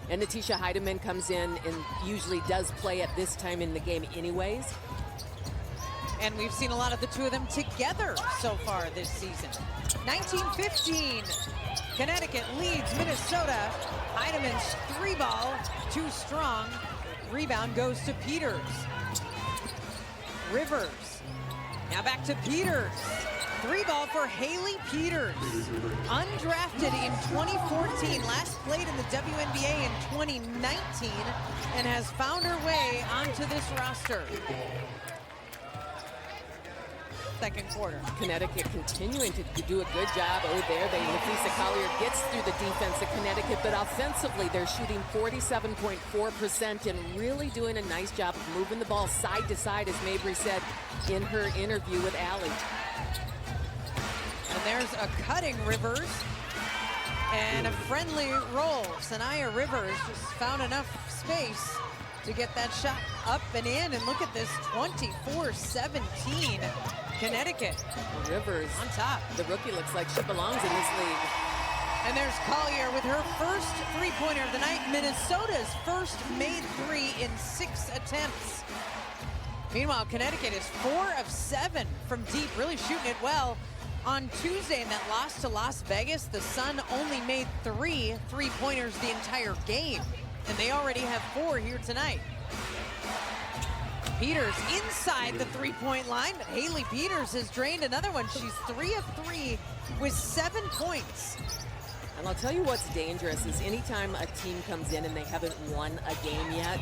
And Natisha Heidemann comes in and usually does play at this time in the game anyways. And we've seen a lot of the two of them together so far this season. 19-15, Connecticut leads Minnesota. Heidemann's 3-ball, too strong. Rebound goes to Peters. Rivers, now back to Peters. 3-ball for Haley Peters. Undrafted in 2014, last played in the WNBA in 2019, and has found her way onto this roster. Second quarter. Connecticut continuing to do a good job. Oh, there Lafisa Collier gets through the defense of Connecticut, but offensively they're shooting 47.4% and really doing a nice job of moving the ball side to side, as Mabry said in her interview with Allie. And there's a cutting Rivers and a friendly roll. Sanaya Rivers just found enough space to get that shot up and in, and look at this, 24-17. Connecticut. Rivers on top. The rookie looks like she belongs in this league. And there's Collier with her first three-pointer of the night. Minnesota's first made three in 6 attempts. Meanwhile, Connecticut is 4 of 7 from deep, really shooting it well. On Tuesday in that loss to Las Vegas, the Sun only made 3 three-pointers the entire game, and they already have 4 here tonight. Peters inside the three-point line, but Haley Peters has drained another one. She's 3 of 3 with 7 points. And I'll tell you what's dangerous is anytime a team comes in and they haven't won a game yet.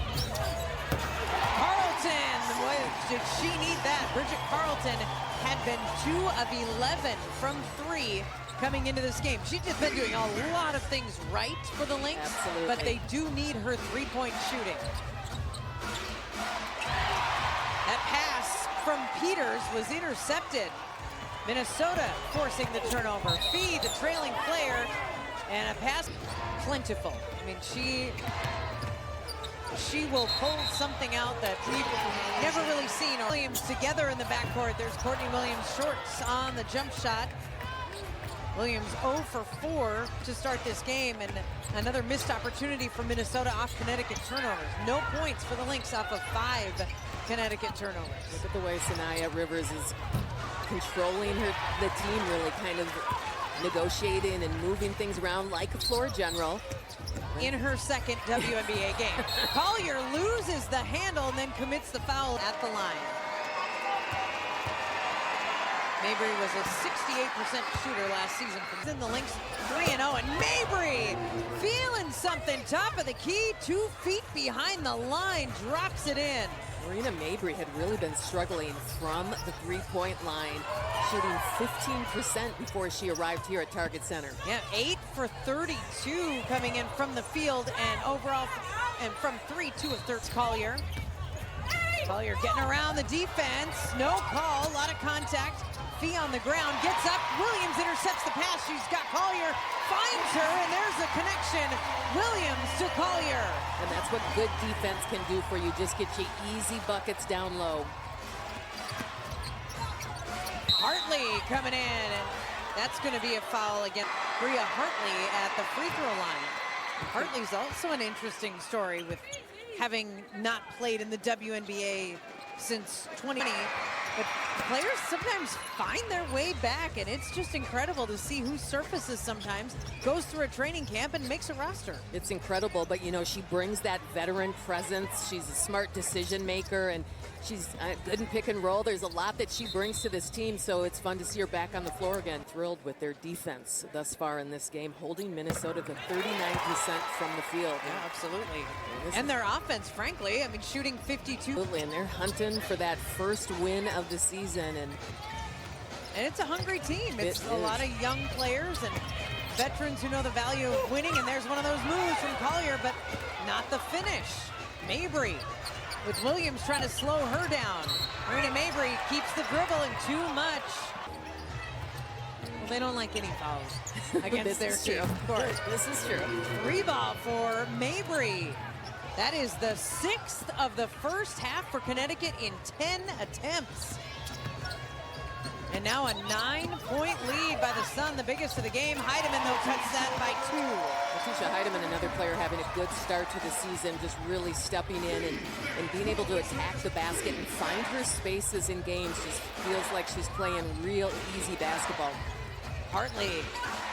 Carlton, boy, did she need that. Bridget Carlton had been 2 of 11 from 3 coming into this game. She's just been doing a lot of things right for the Lynx. Absolutely. But they do need her three-point shooting. That pass from Peters was intercepted. Minnesota forcing the turnover. Fee, the trailing player, and a pass plentiful. I mean, she will pull something out that we've never really seen. Williams together in the backcourt. There's Courtney Williams shorts on the jump shot. Williams 0 for 4 to start this game, and another missed opportunity for Minnesota off Connecticut turnovers. No points for the Lynx off of 5 Connecticut turnovers. Look at the way Sanaya Rivers is controlling the team, really kind of negotiating and moving things around like a floor general. In her second WNBA game. Collier loses the handle and then commits the foul at the line. Mabry was a 68% shooter last season. In the Lynx 3-0, and Mabry feeling something. Top of the key, 2 feet behind the line, drops it in. Marina Mabry had really been struggling from the three-point line, shooting 15% before she arrived here at Target Center. Yeah, 8 for 32 coming in from the field, and overall, and from 3, 2 of 13. Collier. Collier getting around the defense, no call, a lot of contact. Fee on the ground, gets up, Williams intercepts the pass, she's got Collier, finds her, and there's a connection. Williams to Collier. And that's what good defense can do for you, just get you easy buckets down low. Hartley coming in, and that's going to be a foul against Bria Hartley at the free throw line. Hartley's also an interesting story with having not played in the WNBA since 2020. But players sometimes find their way back, and it's just incredible to see who surfaces sometimes, goes through a training camp and makes a roster. It's incredible, but you know, she brings that veteran presence. She's a smart decision maker, and she's good in pick and roll. There's a lot that she brings to this team, so it's fun to see her back on the floor again. Thrilled with their defense thus far in this game, holding Minnesota to 39% from the field. Yeah, absolutely. And their offense, frankly, I mean, shooting 52. Absolutely, and they're hunting for that first win of the season. And it's a hungry team. It's a lot of young players and veterans who know the value of winning, and there's one of those moves from Collier, but not the finish. Mabry with Williams trying to slow her down. Marina Mabry keeps the dribble and too much. Well, they don't like any fouls against their team, of course. This is true. 3-ball for Mabry. That is the 6th of the first half for Connecticut in 10 attempts. And now a 9-point lead by the Sun, the biggest of the game. Heidemann, though, cuts that by 2. Tisha Heidemann, another player having a good start to the season, just really stepping in and being able to attack the basket and find her spaces in games. Just feels like she's playing real easy basketball. Hartley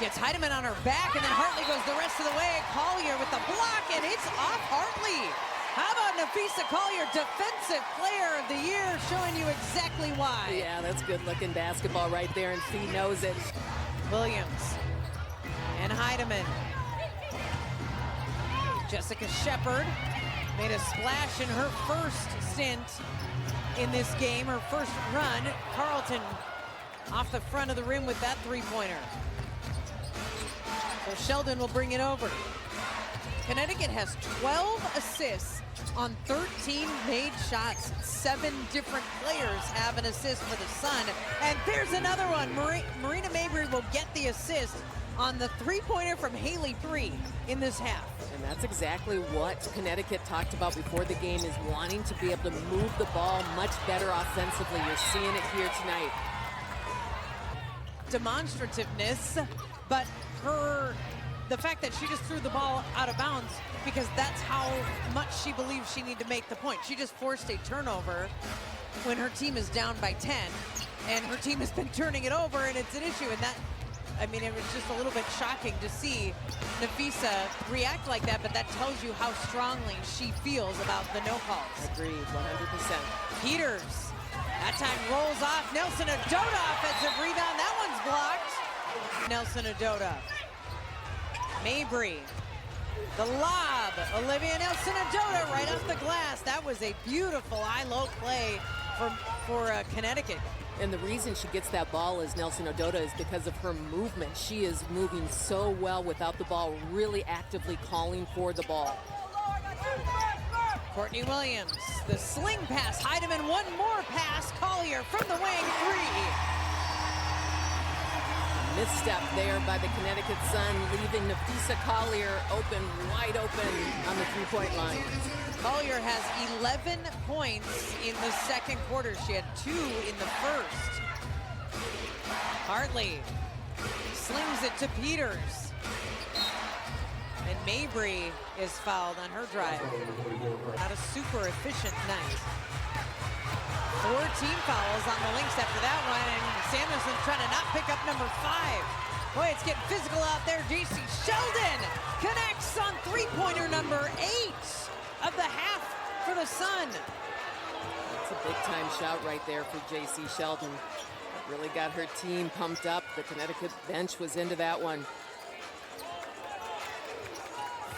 gets Heidemann on her back, and then Hartley goes the rest of the way. Collier with the block, and it's off Hartley. How about Napheesa Collier, Defensive Player of the Year, showing you exactly why. Yeah, that's good-looking basketball right there, and Fee knows it. Williams and Heidemann. Jessica Shepard made a splash in her first stint in this game, her first run. Carlton off the front of the rim with that three-pointer. So Sheldon will bring it over. Connecticut has 12 assists on 13 made shots. 7 different players have an assist for the Sun. And there's another one. Marina Mabry will get the assist on the three-pointer from Haley 3 in this half. And that's exactly what Connecticut talked about before the game, is wanting to be able to move the ball much better offensively. You're seeing it here tonight. Demonstrativeness, but the fact that she just threw the ball out of bounds because that's how much she believes she needed to make the point. She just forced a turnover when her team is down by 10, and her team has been turning it over, and it's an issue. And that, I mean, it was just a little bit shocking to see Napheesa react like that, but that tells you how strongly she feels about the no calls. Agreed, 100%. Peters, that time rolls off. Nelson Adota, offensive rebound. That one's blocked. Nelson Adota. Mabry, the lob. Olivia Nelson Adota right off the glass. That was a beautiful high-low play for Connecticut. And the reason she gets that ball as Nelson Adota is because of her movement. She is moving so well without the ball, really actively calling for the ball. Courtney Williams, the sling pass. Heidemann, one more pass. Collier from the wing, 3. Misstep there by the Connecticut Sun, leaving Napheesa Collier wide open on the three-point line. Collier has 11 points in the second quarter. She had 2 in the first. Hartley slings it to Peters. And Mabry is fouled on her drive. Not a super efficient night. 4 team fouls on the Lynx after that one, and Samuelson's trying to not pick up number 5. Boy, it's getting physical out there. JC Sheldon connects on three-pointer number 8 of the half for the Sun. That's a big-time shot right there for JC Sheldon. It really got her team pumped up. The Connecticut bench was into that one.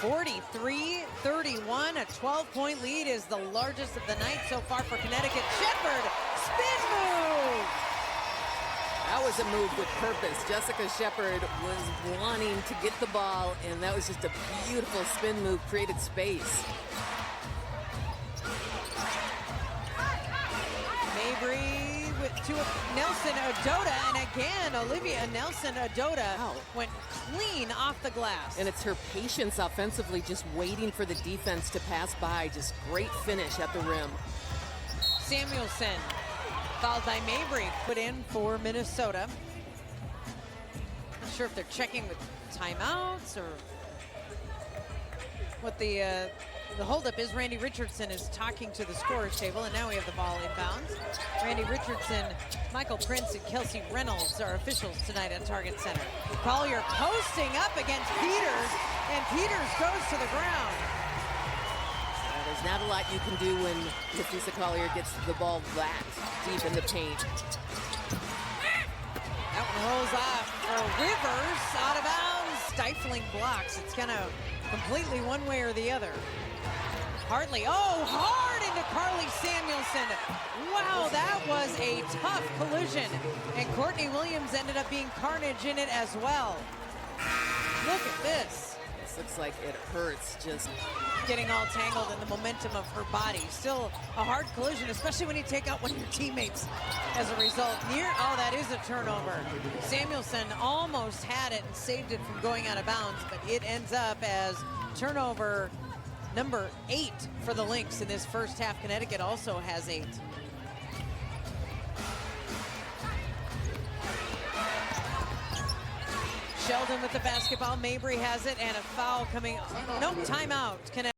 43-31, a 12-point lead is the largest of the night so far for Connecticut. Shepard, spin move! That was a move with purpose. Jessica Shepard was wanting to get the ball, and that was just a beautiful spin move, created space. Mabry to Nelson Adota, and again, Olivia Nelson Adota went clean off the glass. And it's her patience offensively, just waiting for the defense to pass by. Just great finish at the rim. Samuelson, fouled by Mabry, put in for Minnesota. Not sure if they're checking with timeouts or what the holdup is. Randy Richardson is talking to the scorer's table, and now we have the ball inbounds. Randy Richardson, Michael Prince, and Kelsey Reynolds are officials tonight at Target Center. Collier posting up against Peters, and Peters goes to the ground. There's not a lot you can do when Napheesa Collier gets the ball that deep in the paint. That one rolls off for Rivers, out of bounds, stifling blocks. It's kind of completely one way or the other. Hartley, hard into Carly Samuelson. Wow, that was a tough collision. And Courtney Williams ended up being carnage in it as well. Look at this. This looks like it hurts, just getting all tangled in the momentum of her body. Still a hard collision, especially when you take out one of your teammates as a result. That is a turnover. Samuelson almost had it and saved it from going out of bounds, but it ends up as turnover number 8 for the Lynx in this first half. Connecticut also has 8. Sheldon with the basketball. Mabry has it, and a foul coming. Nope, timeout.